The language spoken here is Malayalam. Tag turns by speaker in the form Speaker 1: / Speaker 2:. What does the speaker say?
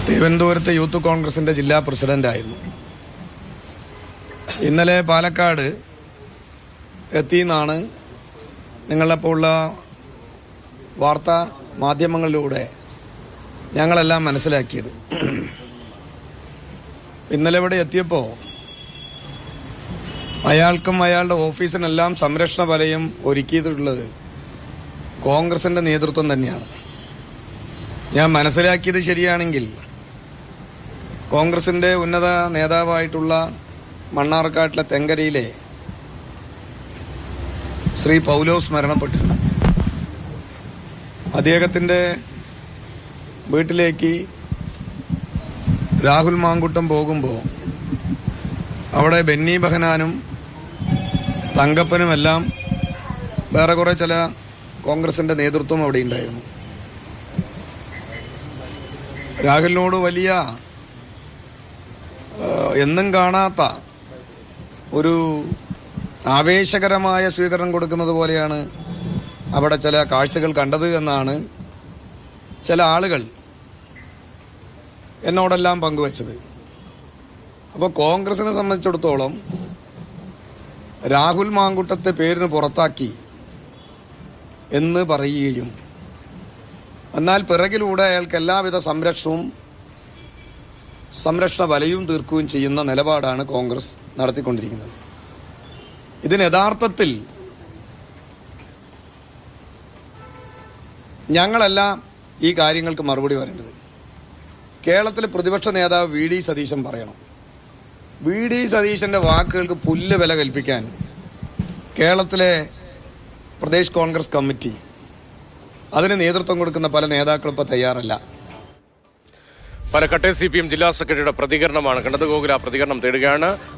Speaker 1: തിരുവനന്തപുരത്തെ യൂത്ത് കോൺഗ്രസിന്റെ ജില്ലാ പ്രസിഡന്റായിരുന്നു. ഇന്നലെ പാലക്കാട് എത്തിയെന്നാണ് നിങ്ങളെപ്പോലുള്ള വാർത്താ മാധ്യമങ്ങളിലൂടെ ഞങ്ങളെല്ലാം മനസ്സിലാക്കിയത്. ഇന്നലെ ഇവിടെ എത്തിയപ്പോൾ അയാൾക്കും അയാളുടെ ഓഫീസിനെല്ലാം സംരക്ഷണ വലയം ഒരുക്കിയിട്ടുള്ളത് കോൺഗ്രസിന്റെ നേതൃത്വം തന്നെയാണ്. ഞാൻ മനസ്സിലാക്കിയത് ശരിയാണെങ്കിൽ കോൺഗ്രസിന്റെ ഉന്നത നേതാവായിട്ടുള്ള മണ്ണാർക്കാട്ടിലെ തെങ്കരയിലെ ശ്രീ പൗലോസ് മരണപ്പെട്ടിരുന്നു. അദ്ദേഹത്തിന്റെ വീട്ടിലേക്ക് രാഹുൽ മാങ്കുട്ടം പോകുമ്പോൾ അവിടെ ബെന്നി ബെഹനാനും തങ്കപ്പനുമെല്ലാം വേറെ കുറെ ചില കോൺഗ്രസിന്റെ നേതൃത്വം അവിടെ ഉണ്ടായിരുന്നു. രാഹുലിനോട് വലിയ എന്നും കാണാത്ത ഒരു ആവേശകരമായ സ്വീകരണം കൊടുക്കുന്നത് പോലെയാണ് അവിടെ ചില കാഴ്ചകൾ കണ്ടത് എന്നാണ് ചില ആളുകൾ എന്നോടെല്ലാം പങ്കുവച്ചത്. അപ്പോൾ കോൺഗ്രസിനെ സംബന്ധിച്ചിടത്തോളം രാഹുൽ മാങ്കുട്ടത്തെ പേരിന് പുറത്താക്കി എന്ന് പറയുകയും എന്നാൽ പിറകിലൂടെ അയാൾക്ക് എല്ലാവിധ സംരക്ഷണ വലയും തീർക്കുകയും ചെയ്യുന്ന നിലപാടാണ് കോൺഗ്രസ് നടത്തിക്കൊണ്ടിരിക്കുന്നത്. ഇതിന് യഥാർത്ഥത്തിൽ ഞങ്ങളെല്ലാം ഈ കാര്യങ്ങൾക്ക് മറുപടി പറയേണ്ടത് കേരളത്തിലെ പ്രതിപക്ഷ നേതാവ് വി ഡി സതീശൻ പറയണം. വി ഡി സതീശന്റെ വാക്കുകൾക്ക് പുല്ല് വില കൽപ്പിക്കാൻ കേരളത്തിലെ പ്രദേശ് കോൺഗ്രസ് കമ്മിറ്റി അതിന് നേതൃത്വം കൊടുക്കുന്ന പല നേതാക്കളും ഇപ്പോൾ തയ്യാറല്ല.
Speaker 2: പാലക്കാട്ടെ CPM ജില്ലാ സെക്രട്ടറിയുടെ പ്രതികരണമാണ് കണ്ടത്. ഗോകുല പ്രതികരണം തേടുകയാണ്.